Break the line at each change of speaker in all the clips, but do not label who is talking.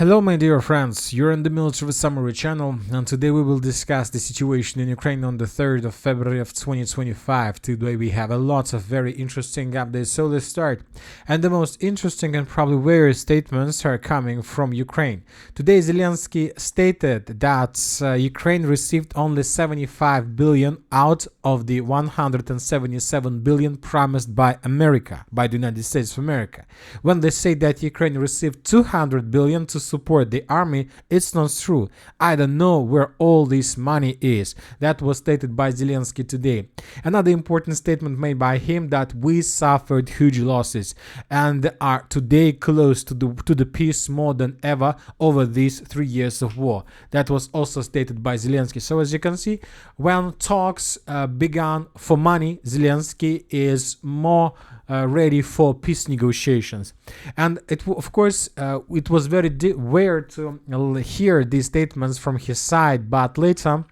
Hello my dear friends, you're in the Military Summary channel, and today we will discuss the situation in Ukraine on the 3rd of February of 2025. Today we have a lot of very interesting updates, so let's start. And the most interesting and probably various statements are coming from Ukraine. Today Zelensky stated that Ukraine received only 75 billion out of the 177 billion promised by America, by the United States of America. When they say that Ukraine received 200 billion to support the army, it's not true. I don't know where all this money is. That was stated by Zelensky today. Another important statement made by him that we suffered huge losses and are today close to the peace more than ever over these 3 years of war. That was also stated by Zelensky. So as you can see, when talks began for money, Zelensky is more ready for peace negotiations. And of course, it was very weird to hear these statements from his side, but later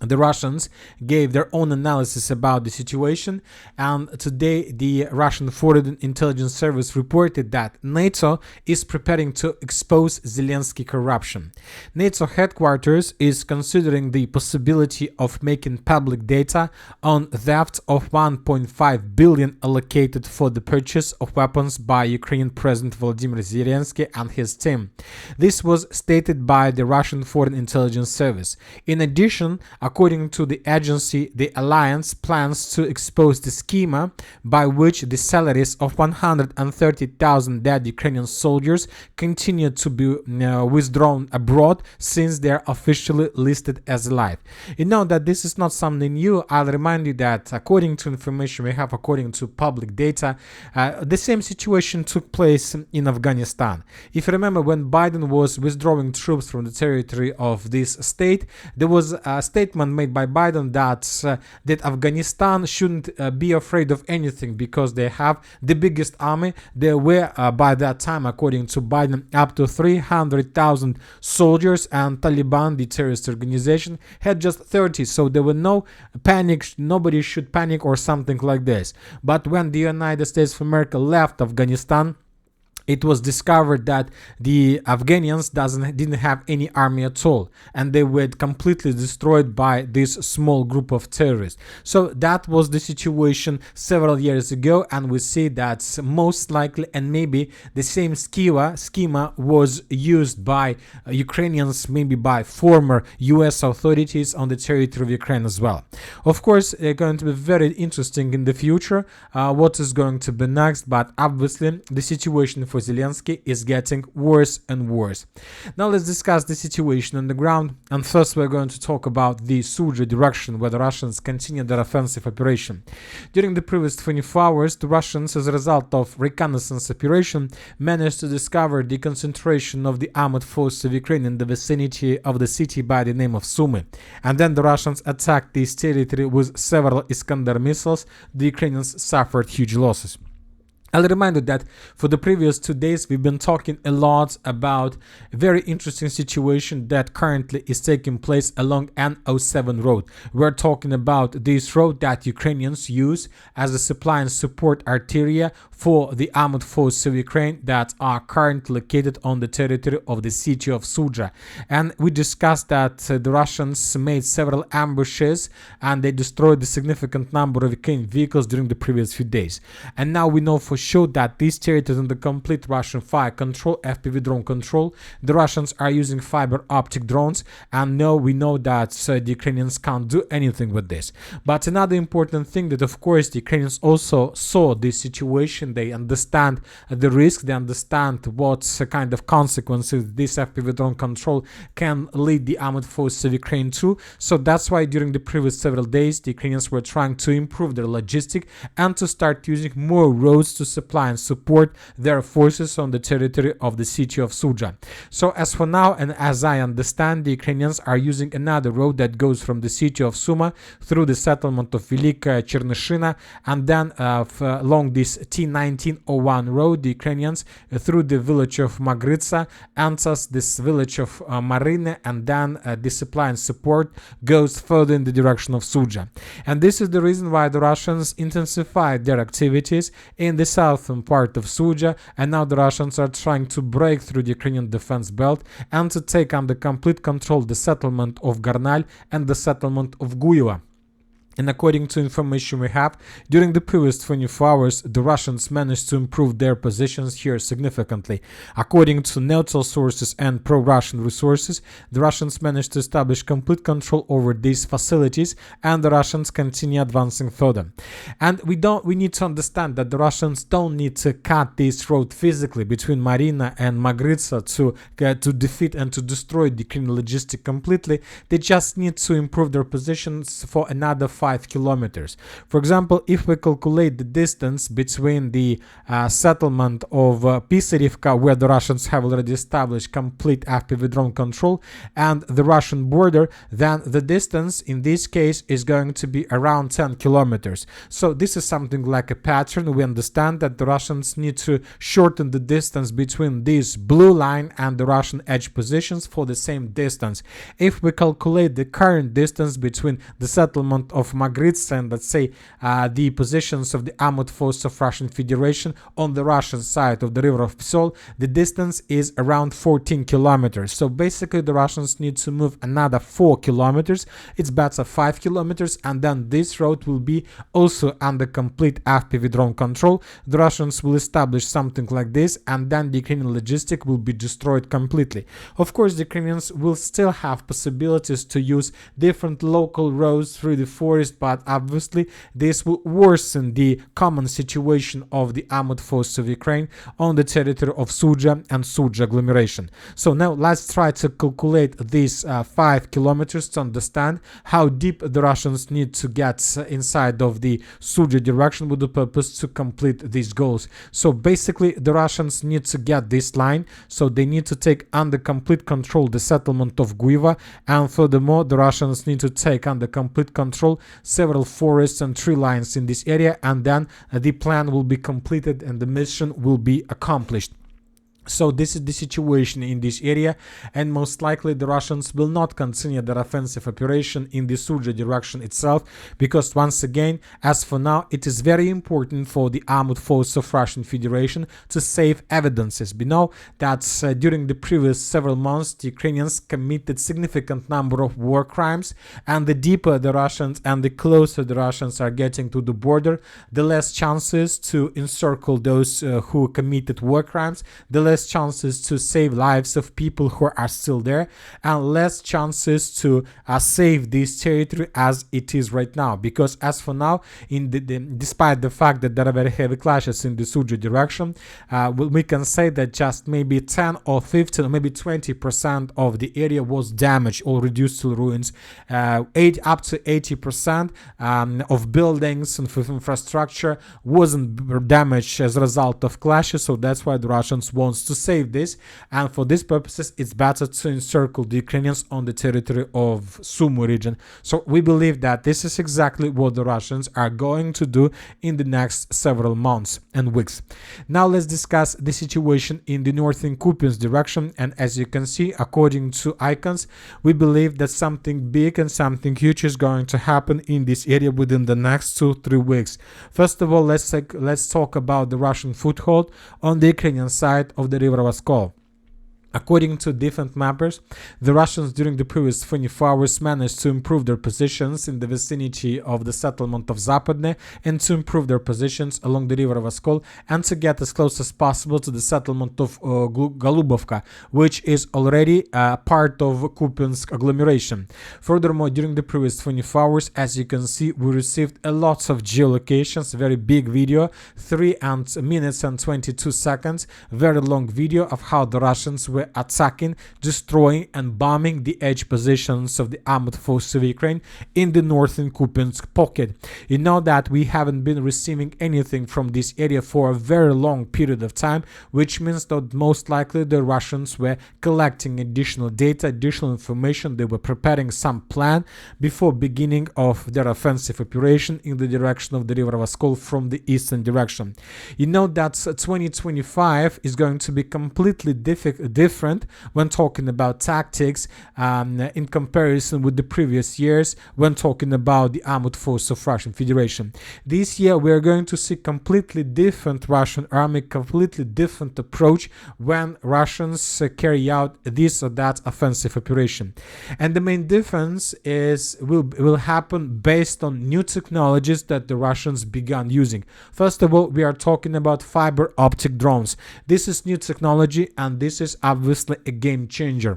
the Russians gave their own analysis about the situation, and today the Russian Foreign Intelligence Service reported that NATO is preparing to expose Zelensky corruption. NATO headquarters is considering the possibility of making public data on theft of 1.5 billion allocated for the purchase of weapons by Ukrainian President Volodymyr Zelensky and his team. This was stated by the Russian Foreign Intelligence Service. In addition, according to the agency, the alliance plans to expose the schema by which the salaries of 130,000 dead Ukrainian soldiers continue to be withdrawn abroad since they are officially listed as alive. You know that this is not something new. I'll remind you that according to information we have, according to public data, the same situation took place in Afghanistan. If you remember, when Biden was withdrawing troops from the territory of this state, there was a statement made by Biden that Afghanistan shouldn't be afraid of anything because they have the biggest army. There were by that time, according to Biden, up to 300,000 soldiers, and Taliban, the terrorist organization, had just 30. So there were no panic. Nobody should panic or something like this. But when the United States of America left Afghanistan, it was discovered that the Afghans didn't have any army at all, and they were completely destroyed by this small group of terrorists. So that was the situation several years ago, and we see that most likely and maybe the same schema was used by Ukrainians, maybe by former US authorities on the territory of Ukraine as well. Of course, it's going to be very interesting in the future what is going to be next, but obviously the situation for Zelensky is getting worse and worse. Now let's discuss the situation on the ground, and first we're going to talk about the Sudzha direction where the Russians continue their offensive operation. During the previous 24 hours, the Russians, as a result of reconnaissance operation, managed to discover the concentration of the armored forces of Ukraine in the vicinity of the city by the name of Sumy. And then the Russians attacked this territory with several Iskander missiles. The Ukrainians suffered huge losses. I'll remind you that for the previous 2 days we've been talking a lot about a very interesting situation that currently is taking place along N07 road. We're talking about this road that Ukrainians use as a supply and support arteria for the armored forces of Ukraine that are currently located on the territory of the city of Sudzha. And we discussed that the Russians made several ambushes and they destroyed a significant number of Ukrainian vehicles during the previous few days. And now we know for sure that these territories under complete Russian fire control, FPV drone control. The Russians are using fiber optic drones, and now we know that the Ukrainians can't do anything with this. But another important thing that, of course, the Ukrainians also saw this situation. They understand the risk, they understand what kind of consequences this FPV drone control can lead the armored forces of Ukraine to. So that's why during the previous several days, the Ukrainians were trying to improve their logistics and to start using more roads to supply and support their forces on the territory of the city of Sudzha. So as for now, and as I understand, the Ukrainians are using another road that goes from the city of Sumy through the settlement of Velika Cherneshina, and then along this T1901 road, the Ukrainians through the village of Magritsa enters this village of Marine, and then the supply and support goes further in the direction of Sudzha. And this is the reason why the Russians intensified their activities in the southern part of Sudzha, and now the Russians are trying to break through the Ukrainian defense belt and to take under complete control the settlement of Garnal and the settlement of Guiva. And according to information we have, during the previous 24 hours, the Russians managed to improve their positions here significantly. According to neutral sources and pro-Russian resources, the Russians managed to establish complete control over these facilities, and the Russians continue advancing further. And we need to understand that the Russians don't need to cut this road physically between Marina and Magritsa to defeat and to destroy the Ukrainian logistic completely. They just need to improve their positions for another 5 kilometers. For example, if we calculate the distance between the settlement of P'yatykhatky, where the Russians have already established complete FPV drone control, and the Russian border, then the distance in this case is going to be around 10 kilometers. So this is something like a pattern. We understand that the Russians need to shorten the distance between this blue line and the Russian edge positions for the same distance. If we calculate the current distance between the settlement of Magritsa and, let's say, the positions of the armored force of Russian Federation on the Russian side of the river of Psol, the distance is around 14 kilometers. So basically the Russians need to move another 4 kilometers. It's better 5 kilometers, and then this road will be also under complete FPV drone control. The Russians will establish something like this, and then the Ukrainian logistic will be destroyed completely. Of course, the Ukrainians will still have possibilities to use different local roads through the forest, but obviously this will worsen the common situation of the armored forces of Ukraine on the territory of Sudzha and Sudzha agglomeration. So now let's try to calculate these 5 kilometers to understand how deep the Russians need to get inside of the Sudzha direction with the purpose to complete these goals. So basically the Russians need to get this line, so they need to take under complete control the settlement of Guiva, and furthermore the Russians need to take under complete control several forests and tree lines in this area, and then the plan will be completed and the mission will be accomplished. So this is the situation in this area, and most likely the Russians will not continue their offensive operation in the Sudzha direction itself, because once again, as for now, it is very important for the armored forces of Russian Federation to save evidences. We know that during the previous several months, the Ukrainians committed significant number of war crimes, and the deeper the Russians and the closer the Russians are getting to the border, the less chances to encircle those who committed war crimes, the less chances to save lives of people who are still there, and less chances to save this territory as it is right now. Because as for now, despite the fact that there are very heavy clashes in the Sudzha direction, we can say that just maybe 10 or 15 or maybe 20% of the area was damaged or reduced to ruins. Up to 80% of buildings and infrastructure wasn't damaged as a result of clashes, so that's why the Russians want to save this, and for these purposes it's better to encircle the Ukrainians on the territory of Sumy region. So we believe that this is exactly what the Russians are going to do in the next several months and weeks. Now let's discuss the situation in the northern Kupyansk direction, and as you can see, according to icons, we believe that something big and something huge is going to happen in this area within the next 2-3 weeks. First of all, let's talk about the Russian foothold on the Ukrainian side of the river Oskol. According to different mappers, the Russians during the previous 24 hours managed to improve their positions in the vicinity of the settlement of Zapadne, and to improve their positions along the river Oskol, and to get as close as possible to the settlement of Golubovka, which is already part of Kupyansk agglomeration. Furthermore, during the previous 24 hours, as you can see, we received a lot of geolocations, very big video, 3 minutes and 22 seconds, very long video of how the Russians were attacking, destroying and bombing the edge positions of the armored forces of Ukraine in the northern Kupyansk pocket. You know that we haven't been receiving anything from this area for a very long period of time, which means that most likely the Russians were collecting additional data, additional information. They were preparing some plan before beginning of their offensive operation in the direction of the river Oskol from the eastern direction. You know that 2025 is going to be completely different different when talking about tactics in comparison with the previous years when talking about the armed force of Russian Federation. This year we are going to see completely different Russian army, completely different approach when Russians carry out this or that offensive operation. And the main difference is will happen based on new technologies that the Russians began using. First of all, we are talking about fiber optic drones. This is new technology and this is obviously a game changer.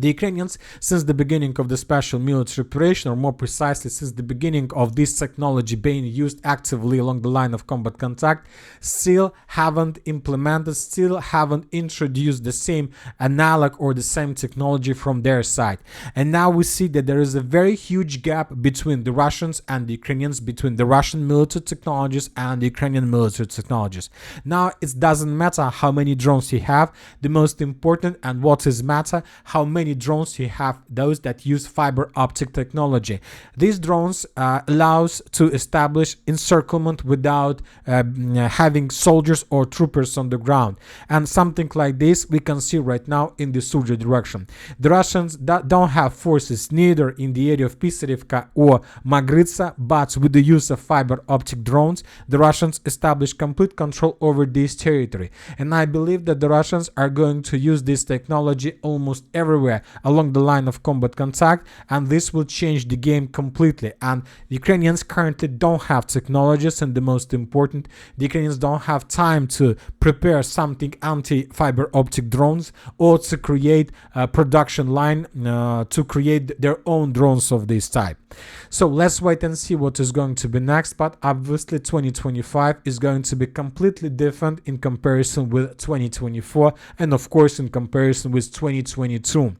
The Ukrainians, since the beginning of the special military operation, or more precisely since the beginning of this technology being used actively along the line of combat contact, still haven't implemented, still haven't introduced the same analog or the same technology from their side. And now we see that there is a very huge gap between the Russians and the Ukrainians, between the Russian military technologies and the Ukrainian military technologies. Now it doesn't matter how many drones you have, the most important and what is matter, how many drones you have, those that use fiber optic technology. These drones allows to establish encirclement without having soldiers or troopers on the ground, and something like this we can see right now in the Sudzha direction. The Russians don't have forces neither in the area of P'yatykhatky or Magritsa, but with the use of fiber optic drones the Russians establish complete control over this territory, and I believe that the Russians are going to use this technology almost everywhere along the line of combat contact, and this will change the game completely. And the Ukrainians currently don't have technologies, and the most important, the Ukrainians don't have time to prepare something anti-fiber optic drones or to create a production line to create their own drones of this type. So let's wait and see what is going to be next, but obviously 2025 is going to be completely different in comparison with 2024 and of course in comparison with 2022.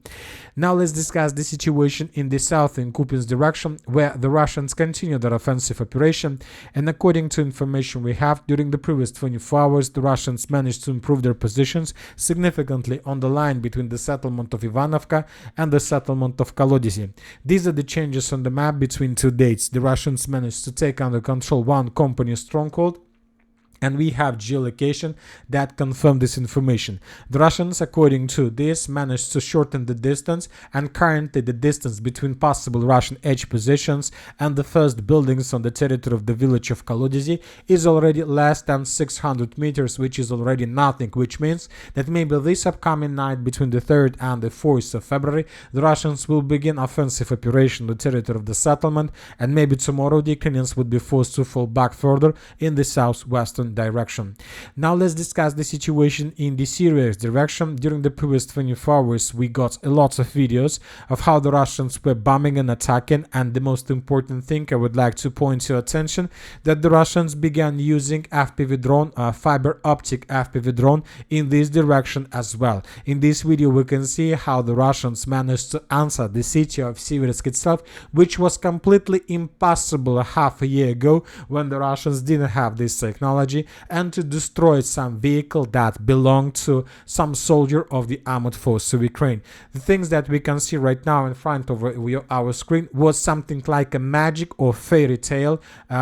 Now let's discuss the situation in the south in Kupyansk direction, where the Russians continue their offensive operation, and according to information we have, during the previous 24 hours the Russians managed to improve their positions significantly on the line between the settlement of Ivanovka and the settlement of Kolodisi. These are the changes on the map between two dates. The Russians managed to take under control one company stronghold, and we have geolocation that confirm this information. The Russians, according to this, managed to shorten the distance, and currently the distance between possible Russian edge positions and the first buildings on the territory of the village of Kolodisi is already less than 600 meters, which is already nothing, which means that maybe this upcoming night between the 3rd and the 4th of February, the Russians will begin offensive operation on the territory of the settlement, and maybe tomorrow the Ukrainians would be forced to fall back further in the southwestern direction. Now let's discuss the situation in the Seversk direction. During the previous 24 hours we got a lot of videos of how the Russians were bombing and attacking, and the most important thing I would like to point your attention that the Russians began using FPV drone, fiber optic FPV drone in this direction as well. In this video we can see how the Russians managed to answer the city of Seversk itself, which was completely impossible a half a year ago when the Russians didn't have this technology, and to destroy some vehicle that belonged to some soldier of the armed force of Ukraine. The things that we can see right now in front of our screen was something like a magic or fairy tale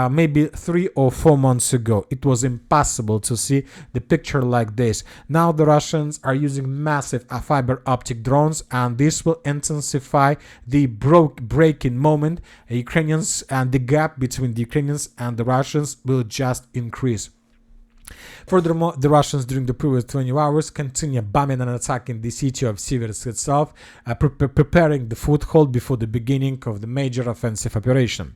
maybe 3 or 4 months ago. It was impossible to see the picture like this. Now the Russians are using massive fiber optic drones, and this will intensify the breaking moment. Ukrainians, and the gap between the Ukrainians and the Russians will just increase. Furthermore, the Russians during the previous 20 hours continue bombing and attacking the city of Seversk itself, preparing the foothold before the beginning of the major offensive operation.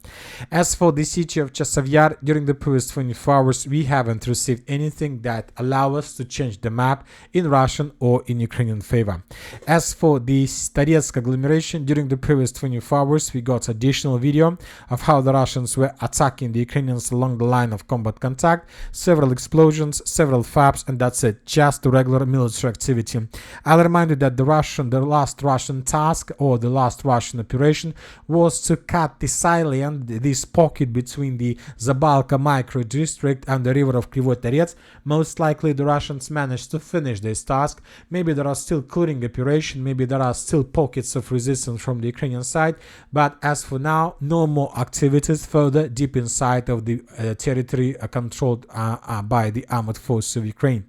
As for the city of Chasiv Yar, during the previous 24 hours we haven't received anything that allow us to change the map in Russian or in Ukrainian favor. As for the Toretsk agglomeration, during the previous 24 hours we got additional video of how the Russians were attacking the Ukrainians along the line of combat contact, several explosions, several FABs, and that's it, just regular military activity. I'll remind you that the last Russian task or the last Russian operation was to cut the salient, this pocket between the Zabalka micro district and the river of Kryvyi Torets. Most likely the Russians managed to finish this task. Maybe there are still clearing operation, maybe there are still pockets of resistance from the Ukrainian side, but as for now, no more activities further deep inside of the territory controlled by the armed forces of Ukraine.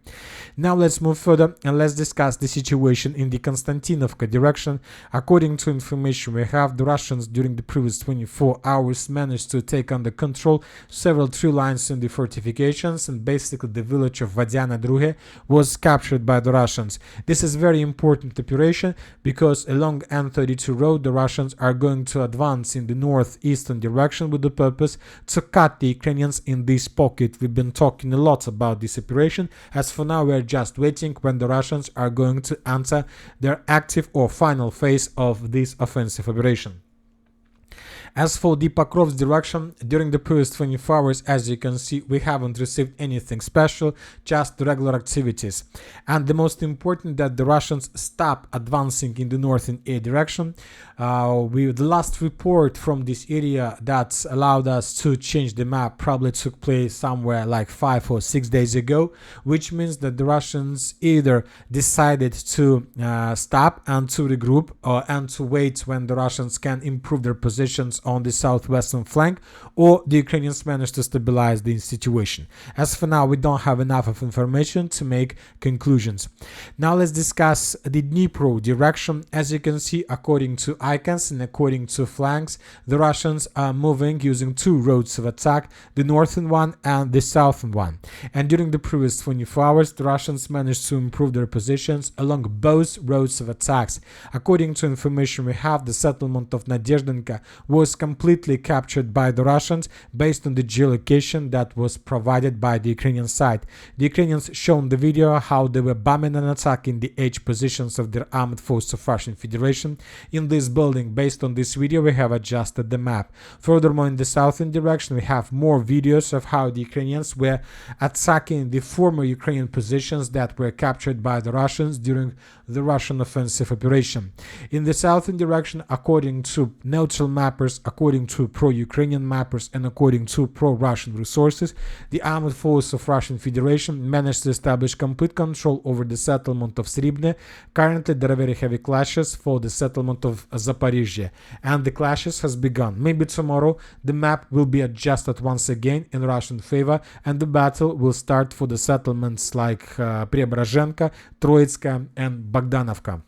Now let's move further and let's discuss the situation in the Konstantinovka direction. According to information we have, the Russians during the previous 24 hours managed to take under control several tree lines in the fortifications, and basically the village of Vadiana Druge was captured by the Russians. This is very important operation because along N32 road the Russians are going to advance in the northeastern direction with the purpose to cut the Ukrainians in this pocket. We've been talking a lot about this operation. As for now, we are just waiting when the Russians are going to enter their active or final phase of this offensive operation. As for the Pokrovsk direction, during the previous 24 hours, as you can see, we haven't received anything special, just regular activities. And the most important, that the Russians stop advancing in the northern air direction. The last report from this area that allowed us to change the map probably took place somewhere like 5 or 6 days ago, which means that the Russians either decided to stop and to regroup and to wait when the Russians can improve their positions on the southwestern flank, or the Ukrainians managed to stabilize the situation. As for now, we don't have enough of information to make conclusions. Now let's discuss the Dnipro direction. As you can see, according to icons and according to flanks, the Russians are moving using two roads of attack, the northern one and the southern one. And during the previous 24 hours, the Russians managed to improve their positions along both roads of attacks. According to information we have, the settlement of Nadezhdenka was completely captured by the Russians based on the geolocation that was provided by the Ukrainian side. The Ukrainians shown the video how they were bombing and attacking the H positions of their armed forces of Russian Federation in this building. Based on this video, we have adjusted the map. Furthermore, in the southern direction, we have more videos of how the Ukrainians were attacking the former Ukrainian positions that were captured by the Russians during the Russian offensive operation. In the southern direction, according to neutral mappers, according to pro-Ukrainian mappers, and according to pro-Russian resources, the armed forces of Russian Federation managed to establish complete control over the settlement of Sribne. Currently, there are very heavy clashes for the settlement of Zaporizhzhia, and the clashes has begun. Maybe tomorrow the map will be adjusted once again in Russian favor, and the battle will start for the settlements like Preobrazhenka, Troitska, and Bogdanovka.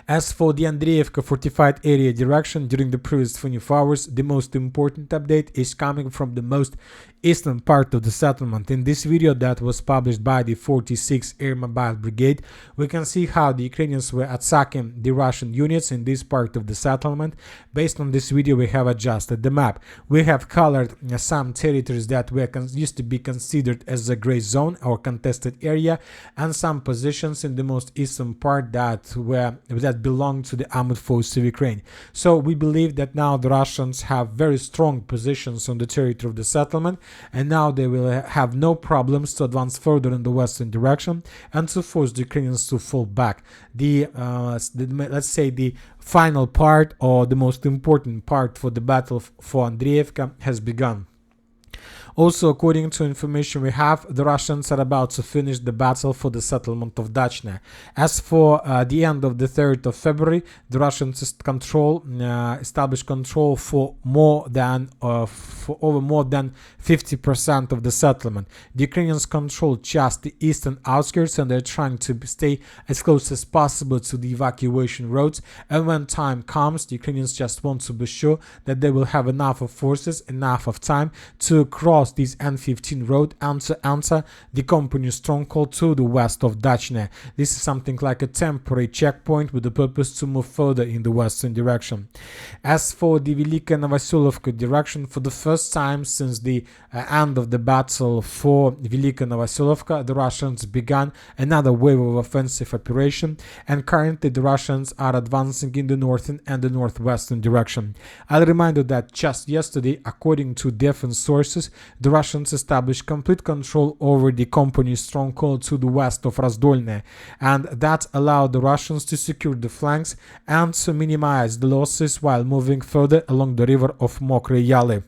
As for the Andreevka fortified area direction, during the previous 24 hours, the most important update is coming from the most eastern part of the settlement. In this video that was published by the 46th Air Mobile Brigade, we can see how the Ukrainians were attacking the Russian units in this part of the settlement. Based on this video, we have adjusted the map. We have colored some territories that were used to be considered as a gray zone or contested area, and some positions in the most eastern part that belonged to the armed forces of Ukraine. So we believe that now the Russians have very strong positions on the territory of the settlement, and now they will have no problems to advance further in the western direction and to force the Ukrainians to fall back. Let's say the final part, or the most important part for the battle for Andreevka, has begun. Also, according to information we have, the Russians are about to finish the battle for the settlement of Dachne. As for the end of the 3rd of February, the Russians established control for over more than 50% of the settlement. The Ukrainians control just the eastern outskirts, and they're trying to stay as close as possible to the evacuation roads. And when time comes, the Ukrainians just want to be sure that they will have enough of forces, enough of time to cross this N15 road and to enter the company stronghold to the west of Dachne. This is something like a temporary checkpoint with the purpose to move further in the western direction. As for the Velika Novoselovka direction, for the first time since the end of the battle for Velika Novoselovka, the Russians began another wave of offensive operation, and currently the Russians are advancing in the northern and the northwestern direction. I'll remind you that just yesterday, according to defense sources, the Russians established complete control over the company's stronghold to the west of Razdolne, and that allowed the Russians to secure the flanks and to minimize the losses while moving further along the river of Mokre Yali.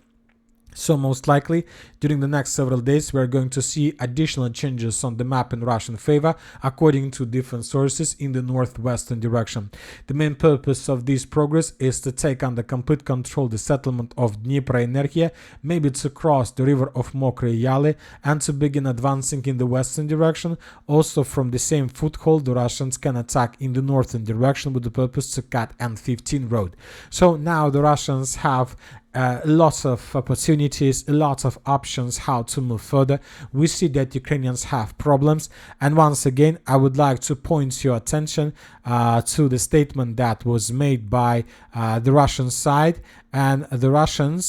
So most likely, during the next several days, we are going to see additional changes on the map in Russian favor, according to different sources in the northwestern direction. The main purpose of this progress is to take under complete control the settlement of Dnipro and maybe to cross the river of Mokry Yali, and to begin advancing in the western direction. Also from the same foothold, the Russians can attack in the northern direction with the purpose to cut N15 road. So now the Russians have lots of opportunities, lots of options how to move further. We see that Ukrainians have problems, and once again I would like to point your attention to the statement that was made by the Russian side. And the Russian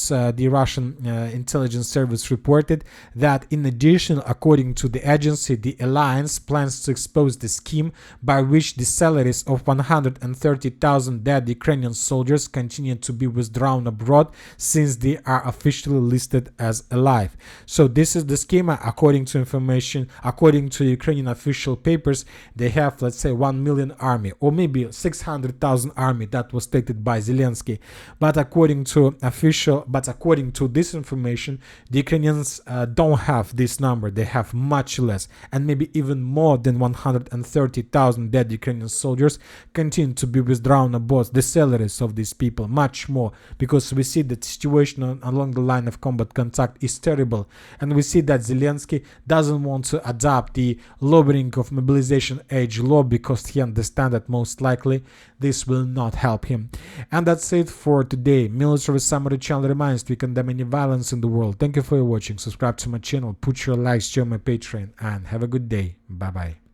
intelligence service reported that in addition, according to the agency, the alliance plans to expose the scheme by which the salaries of 130,000 dead Ukrainian soldiers continue to be withdrawn abroad since they are officially listed as alive. So this is the schema. According to information, according to Ukrainian official papers, they have, let's say, 1 million army, or maybe 600,000 army, that was stated by Zelensky. But according to this information, the Ukrainians don't have this number. They have much less, and maybe even more than 130,000 dead Ukrainian soldiers continue to be withdrawn abroad. The salaries of these people much more, because we see that situation along the line of combat contact is terrible, and we see that Zelensky doesn't want to adopt the lowering of mobilization age law because he understands that most likely this will not help him. And that's it for today. Military Summary channel reminds we condemn any violence in the world. Thank you for watching. Subscribe to my channel, put your likes, join my Patreon, and have a good day. Bye bye.